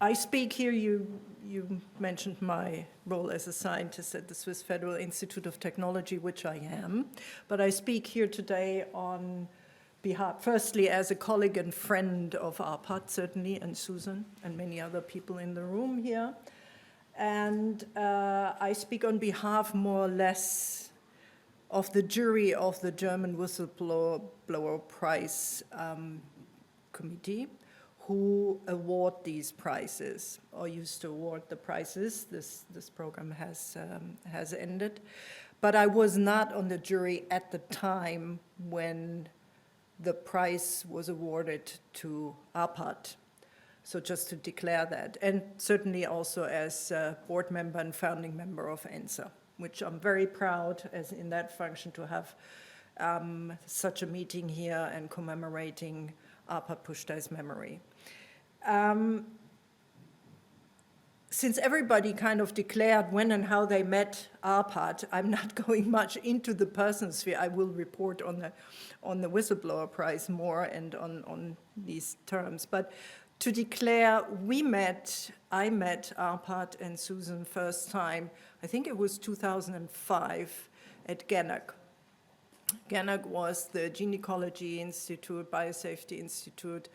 I speak here, you mentioned my role as a scientist at the Swiss Federal Institute of Technology, which I am, but I speak here today on behalf, firstly, as a colleague and friend of Árpád, certainly, and Susan, and many other people in the room here. And I speak on behalf, more or less, of the jury of the German Whistleblower Prize committee, who award these prizes, or used to award the prizes. This program has ended. But I was not on the jury at the time when the prize was awarded to Árpád. So just to declare that. And certainly also as a board member and founding member of ENSA, which I'm very proud as in that function to have such a meeting here and commemorating Árpád Pusztai's memory. Since everybody kind of declared when and how they met Árpád, I'm not going much into the personal sphere. I will report on the Whistleblower Prize more and on these terms. But to declare, I met Árpád and Susan first time, I think it was 2005 at GENEC. GENEC was the Gynecology Institute, Biosafety Institute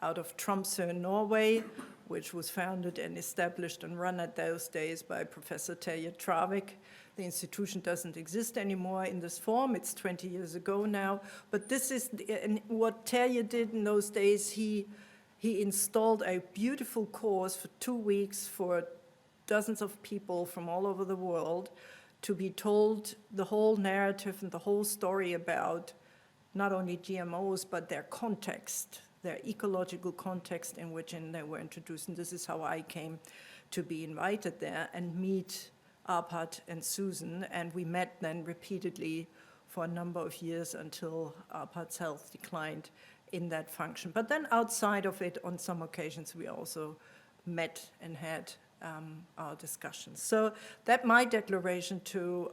out of Tromsø, Norway, which was founded and established and run at those days by Professor Terje Travik. The institution doesn't exist anymore in this form. It's 20 years ago now. But this is what Terje did in those days. He installed a beautiful course for 2 weeks for dozens of people from all over the world to be told the whole narrative and the whole story about not only GMOs, but their context, their ecological context in which they were introduced. And this is how I came to be invited there and meet Árpád and Susan. And we met then repeatedly for a number of years until Árpád's health declined in that function. But then outside of it, on some occasions, we also met and had our discussions. So that my declaration to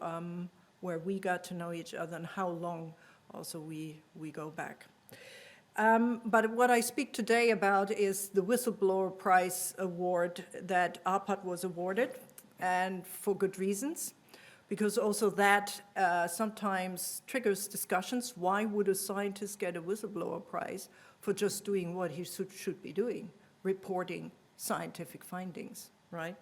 where we got to know each other and how long also we go back. But what I speak today about is the Whistleblower Prize award that Árpád was awarded, and for good reasons, because also that sometimes triggers discussions. Why would a scientist get a Whistleblower Prize for just doing what he should be doing, reporting scientific findings, right?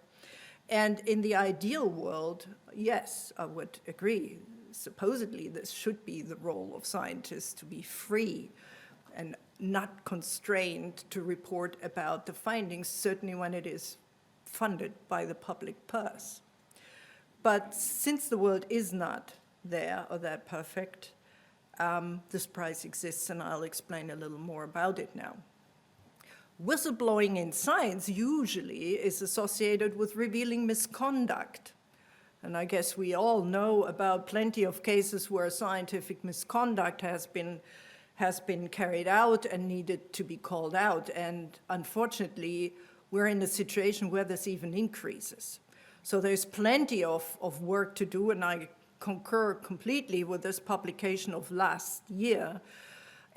And in the ideal world, yes, I would agree. Supposedly, this should be the role of scientists to be free and not constrained to report about the findings, certainly when it is funded by the public purse. But since the world is not there or that perfect, this prize exists, and I'll explain a little more about it now. Whistleblowing in science usually is associated with revealing misconduct. And I guess we all know about plenty of cases where scientific misconduct has been carried out and needed to be called out. And unfortunately, we're in a situation where this even increases. So there's plenty of work to do, and I concur completely with this publication of last year,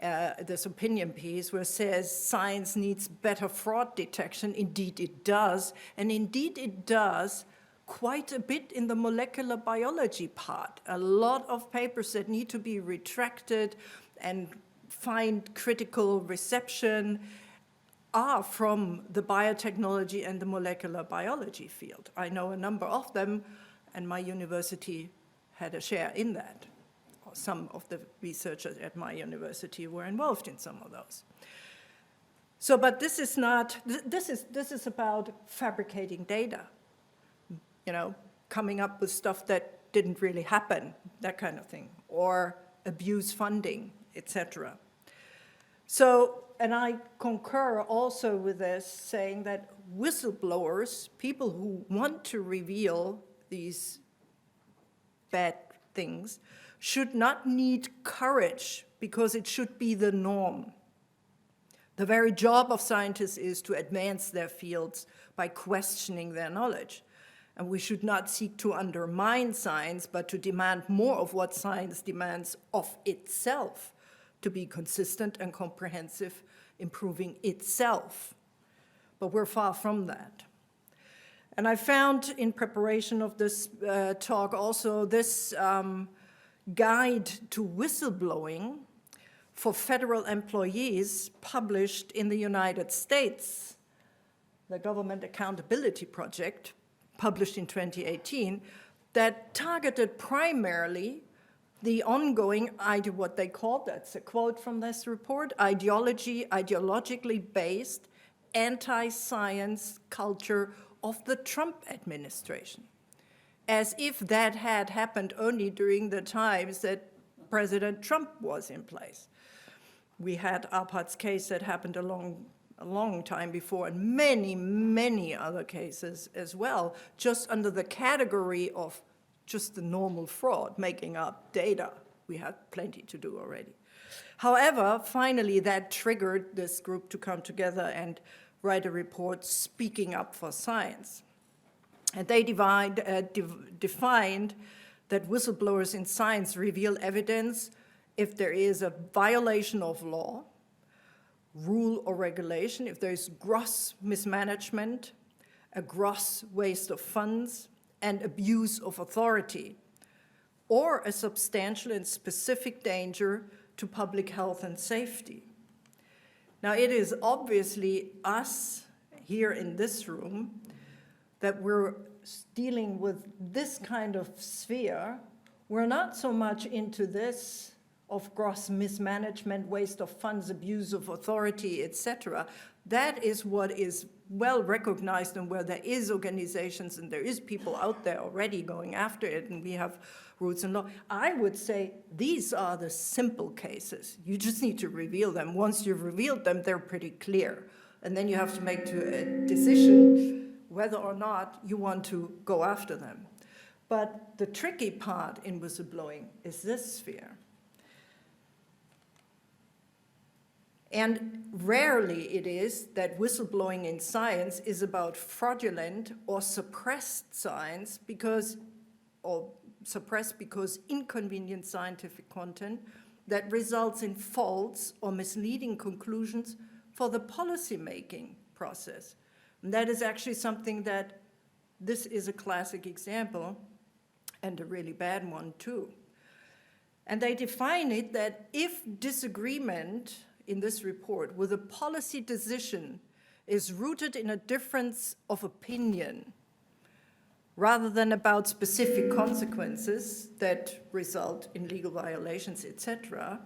this opinion piece where it says science needs better fraud detection. Indeed it does, and indeed it does quite a bit in the molecular biology part. A lot of papers that need to be retracted and find critical reception are from the biotechnology and the molecular biology field. I know a number of them, and my university had a share in that. Some of the researchers at my university were involved in some of those. So, but this is not, this is about fabricating data, you know, coming up with stuff that didn't really happen, that kind of thing, or abuse funding, etc. So, and I concur also with this, saying that whistleblowers, people who want to reveal these bad things, should not need courage because it should be the norm. The very job of scientists is to advance their fields by questioning their knowledge. And we should not seek to undermine science, but to demand more of what science demands of itself, to be consistent and comprehensive, improving itself. but we're far from that. And I found in preparation of this talk also this guide to whistleblowing for federal employees published in the United States, the Government Accountability Project, published in 2018, that targeted primarily the ongoing, what they called, that's a quote from this report, ideologically based anti-science culture of the Trump administration, as if that had happened only during the times that President Trump was in place. We had Árpád's case that happened a long time before, and many, many other cases as well, just under the category of just the normal fraud, making up data. We had plenty to do already. However, finally, that triggered this group to come together and write a report speaking up for science. And they defined that whistleblowers in science reveal evidence if there is a violation of law, rule or regulation, if there is gross mismanagement, a gross waste of funds, and abuse of authority, or a substantial and specific danger to public health and safety. Now, it is obviously us here in this room that we're dealing with this kind of sphere. We're not so much into this of gross mismanagement, waste of funds, abuse of authority, etc. That is what is well recognized and where there is organizations and there is people out there already going after it, and we have roots in law. I would say these are the simple cases. You just need to reveal them. Once you've revealed them, they're pretty clear. And then you have to make a decision whether or not you want to go after them. But the tricky part in whistleblowing is this sphere. And rarely it is that whistleblowing in science is about fraudulent or suppressed science or suppressed because inconvenient scientific content that results in false or misleading conclusions for the policy-making process. And that is actually something that this is a classic example, and a really bad one too. And they define it that if disagreement in this report with a policy decision is rooted in a difference of opinion, rather than about specific consequences that result in legal violations, etc.,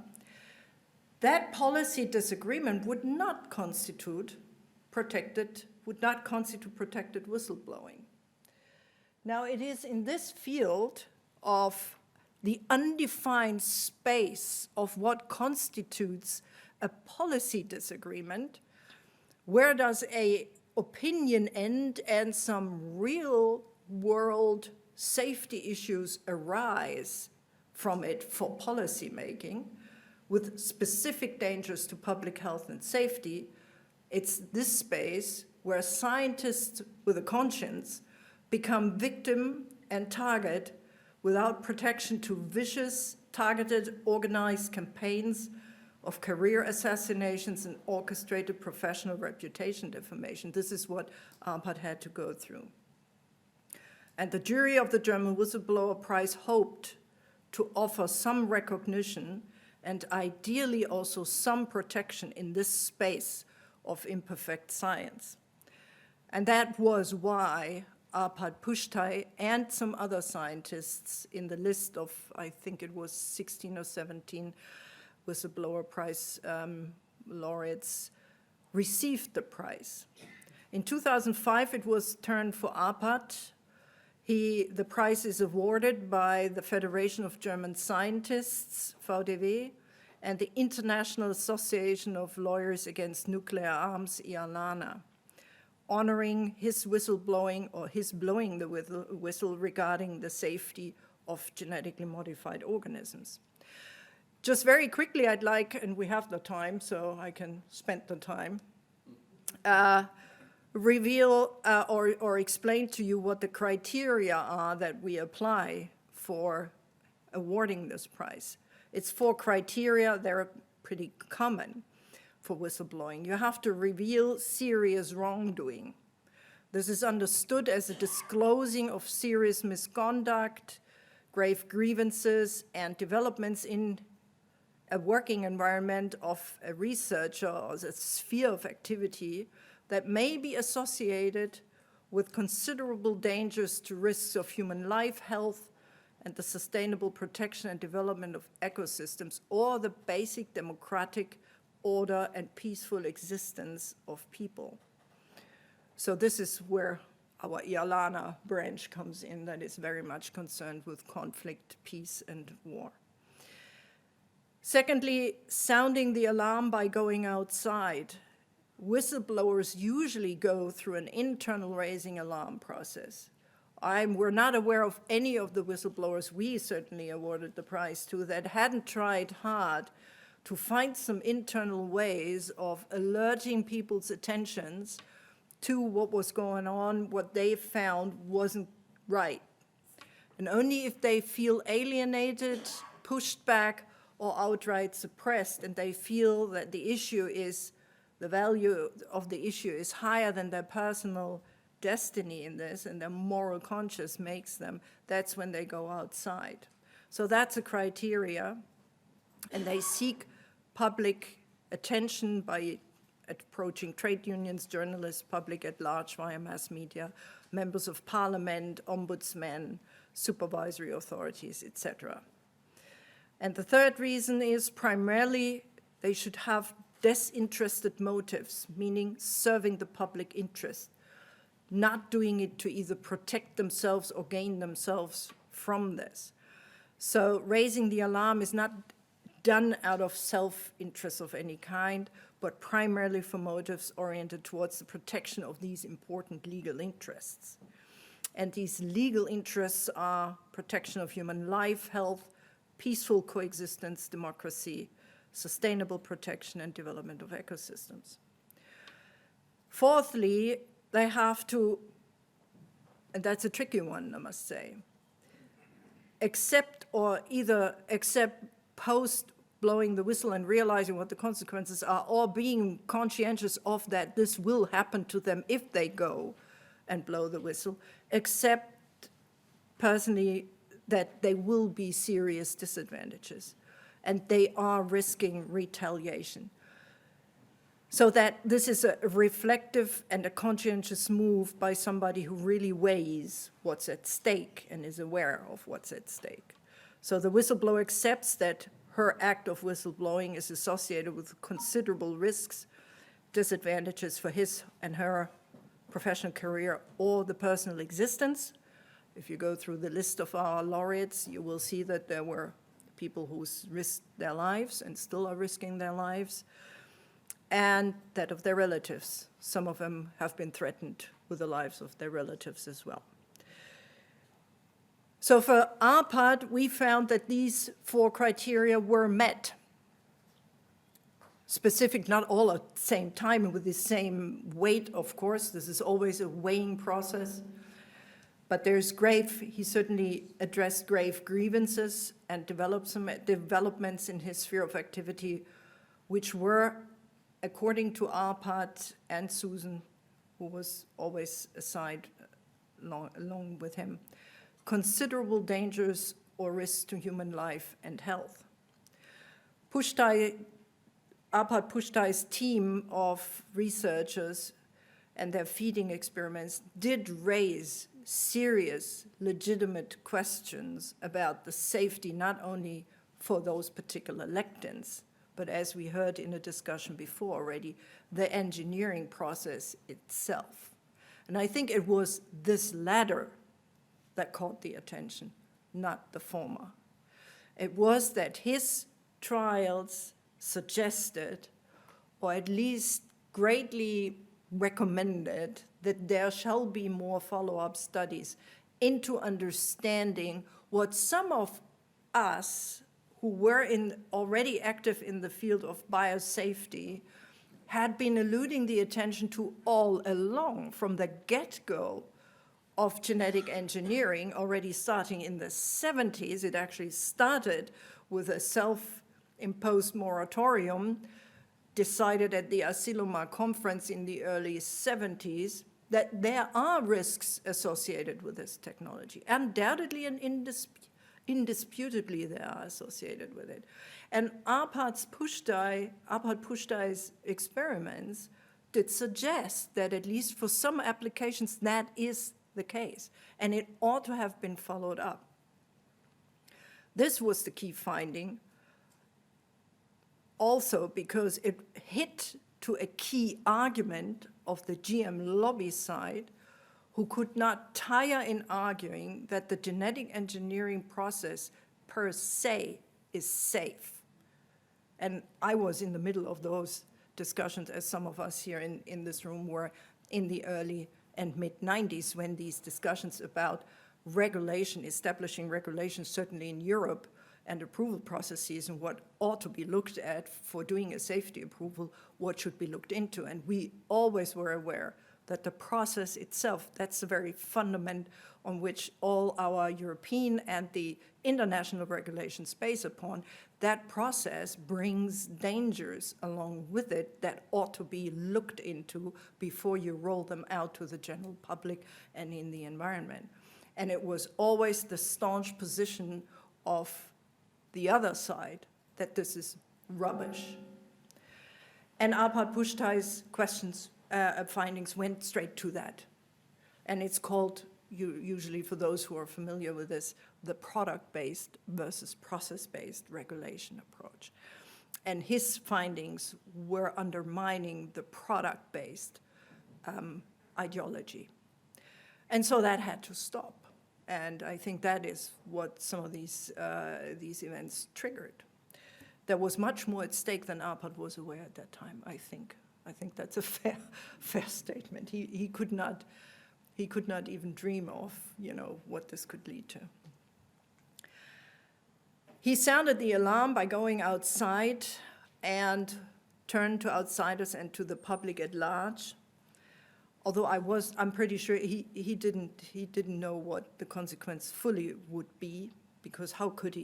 that policy disagreement would not constitute protected whistleblowing. Now, it is in this field of the undefined space of what constitutes a policy disagreement, where does an opinion end and some real world safety issues arise from it for policy making, with specific dangers to public health and safety. It's this space where scientists with a conscience become victim and target without protection to vicious, targeted, organized campaigns of career assassinations and orchestrated professional reputation defamation. This is what Árpád had to go through. And the jury of the German Whistleblower Prize hoped to offer some recognition and ideally also some protection in this space of imperfect science. And that was why Árpád Pusztai and some other scientists in the list of, I think it was 16 or 17 Whistleblower Prize laureates, received the prize. In 2005, it was turned for Árpád. The prize is awarded by the Federation of German Scientists, VDW, and the International Association of Lawyers Against Nuclear Arms, IALANA, honoring his whistleblowing or his blowing the whistle regarding the safety of genetically modified organisms. Just very quickly, I'd like, and we have the time, so I can spend the time, reveal or explain to you what the criteria are that we apply for awarding this prize. It's 4 criteria. They're pretty common. for whistleblowing. You have to reveal serious wrongdoing. This is understood as a disclosing of serious misconduct, grave grievances, and developments in a working environment of a researcher or a sphere of activity that may be associated with considerable dangers to risks of human life, health, and the sustainable protection and development of ecosystems, or the basic democratic order and peaceful existence of people. So this is where our IALANA branch comes in, that is very much concerned with conflict, peace, and war. Secondly, sounding the alarm by going outside. Whistleblowers usually go through an internal raising alarm process. We're not aware of any of the whistleblowers we certainly awarded the prize to that hadn't tried hard to find some internal ways of alerting people's attentions to what was going on, what they found wasn't right. And only if they feel alienated, pushed back, or outright suppressed, and they feel that the value of the issue is higher than their personal destiny in this, and their moral conscience makes them, that's when they go outside. So that's a criteria, and they seek public attention by approaching trade unions, journalists, public at large via mass media, members of parliament, ombudsmen, supervisory authorities, etc. And the third reason is primarily they should have disinterested motives, meaning serving the public interest, not doing it to either protect themselves or gain themselves from this. So raising the alarm is not done out of self-interest of any kind, but primarily for motives oriented towards the protection of these important legal interests. And these legal interests are protection of human life, health, peaceful coexistence, democracy, sustainable protection and development of ecosystems. Fourthly, they have to, and that's a tricky one, I must say, accept post blowing the whistle and realizing what the consequences are, or being conscientious of that this will happen to them if they go and blow the whistle, accept personally that there will be serious disadvantages and they are risking retaliation. So that this is a reflective and a conscientious move by somebody who really weighs what's at stake and is aware of what's at stake. So the whistleblower accepts that her act of whistleblowing is associated with considerable risks, disadvantages for his and her professional career or the personal existence. If you go through the list of our laureates, you will see that there were people who risked their lives and still are risking their lives, and that of their relatives. Some of them have been threatened with the lives of their relatives as well. So for Árpád, we found that these 4 criteria were met. Specific, not all at the same time and with the same weight, of course. This is always a weighing process. But he certainly addressed grave grievances and developed some developments in his sphere of activity, which were, according to Árpád and Susan, who was always aside along with him, considerable dangers or risks to human life and health. Árpád Pusztai's team of researchers and their feeding experiments did raise serious, legitimate questions about the safety, not only for those particular lectins, but as we heard in a discussion before already, the engineering process itself. And I think it was this latter that caught the attention, not the former. It was that his trials suggested, or at least greatly recommended, that there shall be more follow-up studies into understanding what some of us who were already active in the field of biosafety had been eluding the attention to all along from the get-go of genetic engineering, already starting in the 70s. It actually started with a self-imposed moratorium decided at the Asilomar conference in the early 70s that there are risks associated with this technology. Undoubtedly and indisputably they are associated with it. And Árpád Pusztai's experiments did suggest that at least for some applications that is the case, and it ought to have been followed up. This was the key finding, also because it hit to a key argument of the GM lobby side, who could not tire in arguing that the genetic engineering process per se is safe. And I was in the middle of those discussions, as some of us here in this room were in the early and mid-90s, when these discussions about regulation, establishing regulations, certainly in Europe, and approval processes and what ought to be looked at for doing a safety approval, what should be looked into. And we always were aware that the process itself, that's the very fundament on which all our European and the international regulations base upon. That process brings dangers along with it that ought to be looked into before you roll them out to the general public and in the environment. And it was always the staunch position of the other side that this is rubbish. And Árpád Pusztai's findings went straight to that. And it's called, usually for those who are familiar with this, the product-based versus process-based regulation approach. And his findings were undermining the product-based ideology. And so that had to stop. And I think that is what some of these events triggered. There was much more at stake than Árpád was aware at that time, I think. I think that's a fair statement. He could not even dream of, what this could lead to. He sounded the alarm by going outside and turned to outsiders and to the public at large. Although I'm pretty sure he didn't know what the consequence fully would be, because how could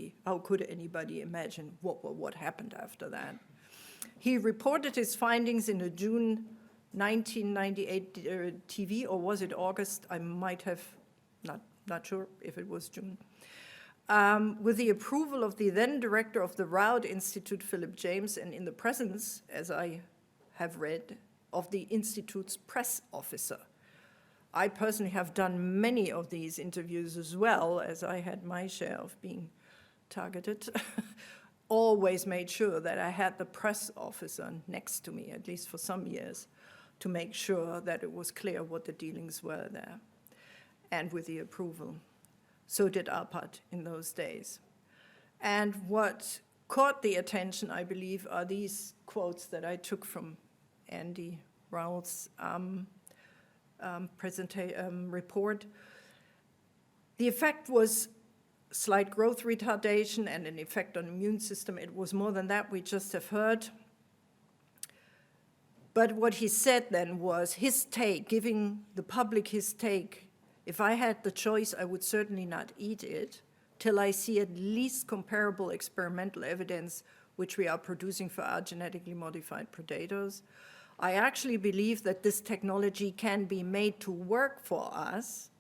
anybody imagine what happened after that? He reported his findings in a June 1998 TV, or was it August? I might have, not sure if it was June. With the approval of the then director of the Laureate Institute, Philip James, and in the presence, as I have read, of the Institute's press officer. I personally have done many of these interviews as well, as I had my share of being targeted. Always made sure that I had the press officer next to me, at least for some years, to make sure that it was clear what the dealings were there, and with the approval. So did Árpád in those days. And what caught the attention, I believe, are these quotes that I took from Andy Rowell's report. The effect was slight growth retardation and an effect on the immune system. It was more than that, we just have heard. But what he said then was his take, giving the public his take. If I had the choice, I would certainly not eat it till I see at least comparable experimental evidence which we are producing for our genetically modified potatoes. I actually believe that this technology can be made to work for us.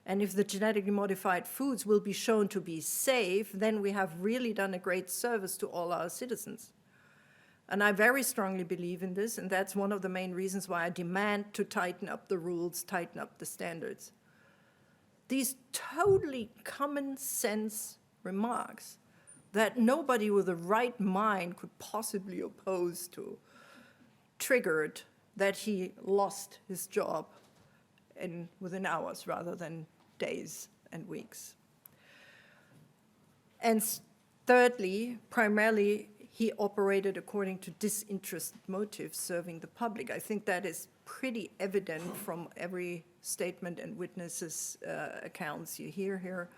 And if the genetically modified foods will be shown to be safe, then we have really done a great service to all our citizens. And I very strongly believe in this, and that's one of the main reasons why I demand to tighten up the rules, tighten up the standards. These totally common sense remarks that nobody with the right mind could possibly oppose to triggered that he lost his job within hours rather than days and weeks. And thirdly, primarily, he operated according to disinterested motives serving the public. I think that is pretty evident from every statement and witnesses' accounts you hear here.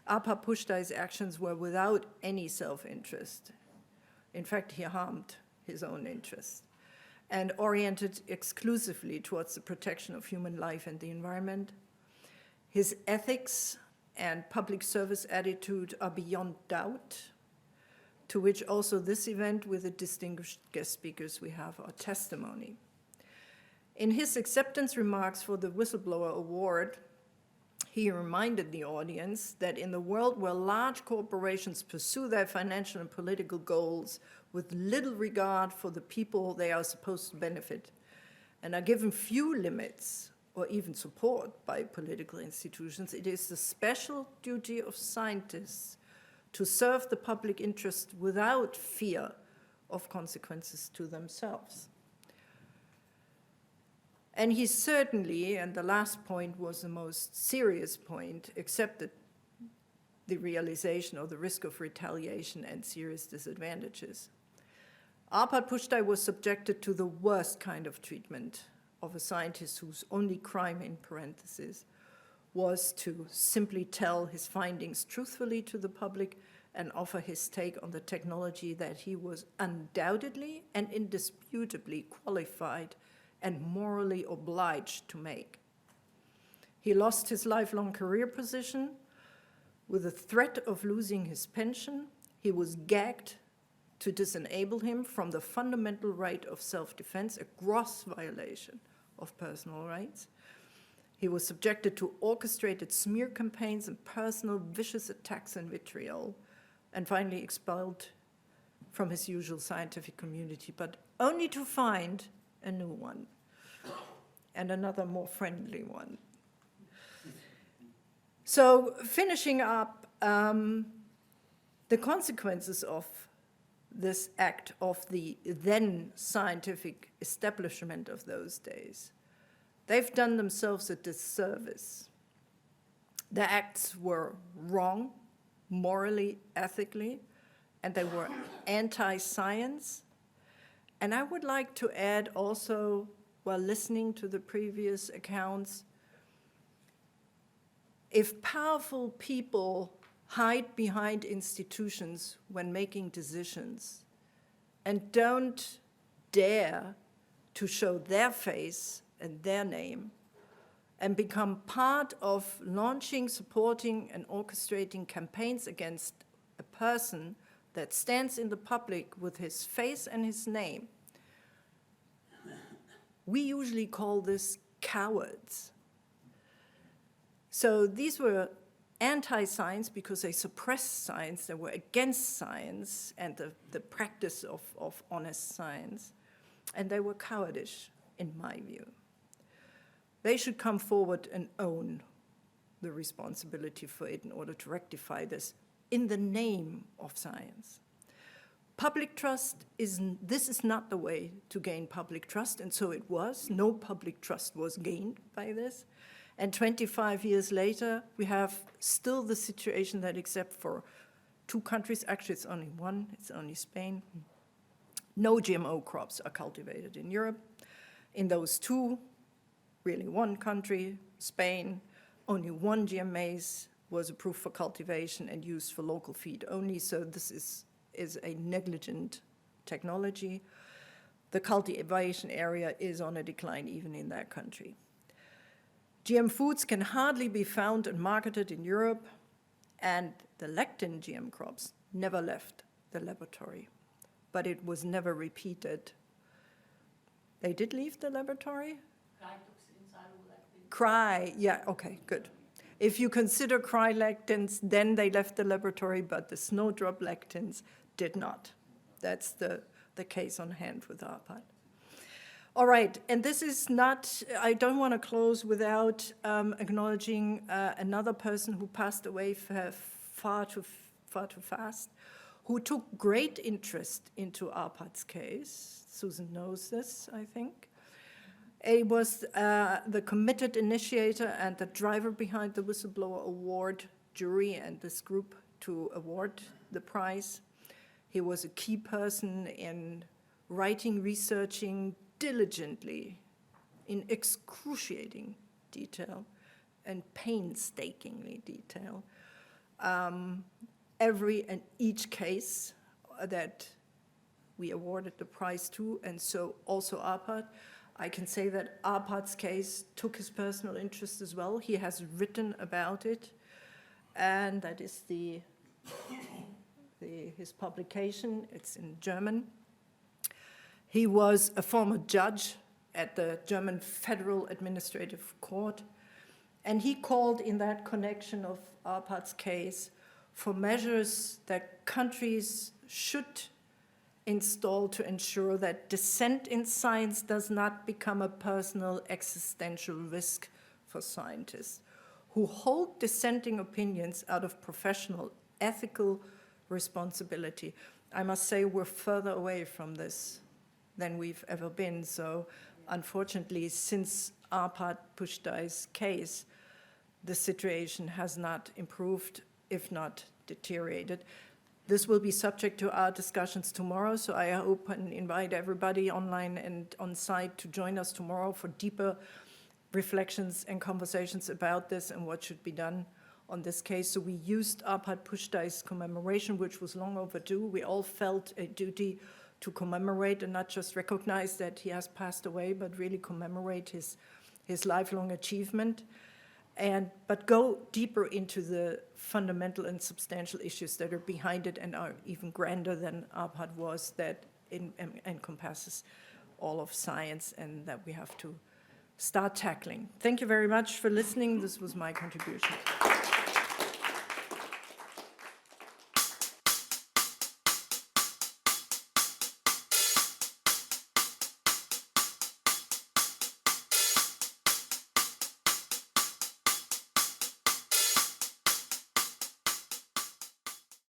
Árpád Pusztai's actions were without any self-interest. In fact, he harmed his own interests and oriented exclusively towards the protection of human life and the environment. His ethics and public service attitude are beyond doubt, to which also this event with the distinguished guest speakers we have our testimony. In his acceptance remarks for the Whistleblower Award, he reminded the audience that in the world where large corporations pursue their financial and political goals with little regard for the people they are supposed to benefit, and are given few limits or even support by political institutions, it is the special duty of scientists to serve the public interest without fear of consequences to themselves. And he certainly, and the last point was the most serious point, accepted the realization of the risk of retaliation and serious disadvantages. Árpád Pusztai was subjected to the worst kind of treatment of a scientist whose only crime, in parentheses, was to simply tell his findings truthfully to the public and offer his take on the technology that he was undoubtedly and indisputably qualified and morally obliged to make. He lost his lifelong career position with the threat of losing his pension. He was gagged to disable him from the fundamental right of self-defense, a gross violation of personal rights. He was subjected to orchestrated smear campaigns and personal vicious attacks and vitriol, and finally expelled from his usual scientific community, but only to find a new one, and another more friendly one. So finishing up, the consequences of this act of the then scientific establishment of those days, they've done themselves a disservice. The acts were wrong, morally, ethically, and they were anti-science. And I would like to add also, while listening to the previous accounts, if powerful people hide behind institutions when making decisions and don't dare to show their face and their name and become part of launching, supporting, and orchestrating campaigns against a person that stands in the public with his face and his name, we usually call this cowards. So these were anti-science because they suppressed science, they were against science and the practice of honest science, and they were cowardice, in my view. They should come forward and own the responsibility for it in order to rectify this in the name of science. Public trust this is not the way to gain public trust, and so it was. No public trust was gained by this. And 25 years later, we have still the situation that except for 2 countries, actually it's only one, it's only Spain, no GMO crops are cultivated in Europe. In those 2, really 1 country, Spain, only 1 GM maize was approved for cultivation and used for local feed only, so this is a negligent technology. The cultivation area is on a decline even in that country. GM foods can hardly be found and marketed in Europe, and the lectin GM crops never left the laboratory, but it was never repeated. They did leave the laboratory? Yeah, okay, good. If you consider cry-lectins, then they left the laboratory, but the snowdrop lectins did not. That's the case on hand with Árpád. All right, and this is not, I don't want to close without acknowledging another person who passed away far too fast, who took great interest into Árpád's case. Susan knows this, I think. He was the committed initiator and the driver behind the Whistleblower Award jury and this group to award the prize. He was a key person in writing, researching diligently, in excruciating detail and painstakingly detail, every and each case that we awarded the prize to, and so also Árpád. I can say that Árpád's case took his personal interest as well. He has written about it, and that is the his publication. It's in German. He was a former judge at the German Federal Administrative Court, and he called in that connection of Árpád's case for measures that countries should install to ensure that dissent in science does not become a personal existential risk for scientists who hold dissenting opinions out of professional ethical responsibility. I must say we're further away from this than we've ever been. So unfortunately, since Árpád Pusztai's case, the situation has not improved, if not deteriorated. This will be subject to our discussions tomorrow, so I hope and invite everybody online and on site to join us tomorrow for deeper reflections and conversations about this and what should be done on this case. So we used Árpád Pusztai's commemoration, which was long overdue. We all felt a duty to commemorate and not just recognize that he has passed away, but really commemorate his lifelong achievement. But go deeper into the fundamental and substantial issues that are behind it and are even grander than Árpád was, that encompasses all of science and that we have to start tackling. Thank you very much for listening. This was my contribution.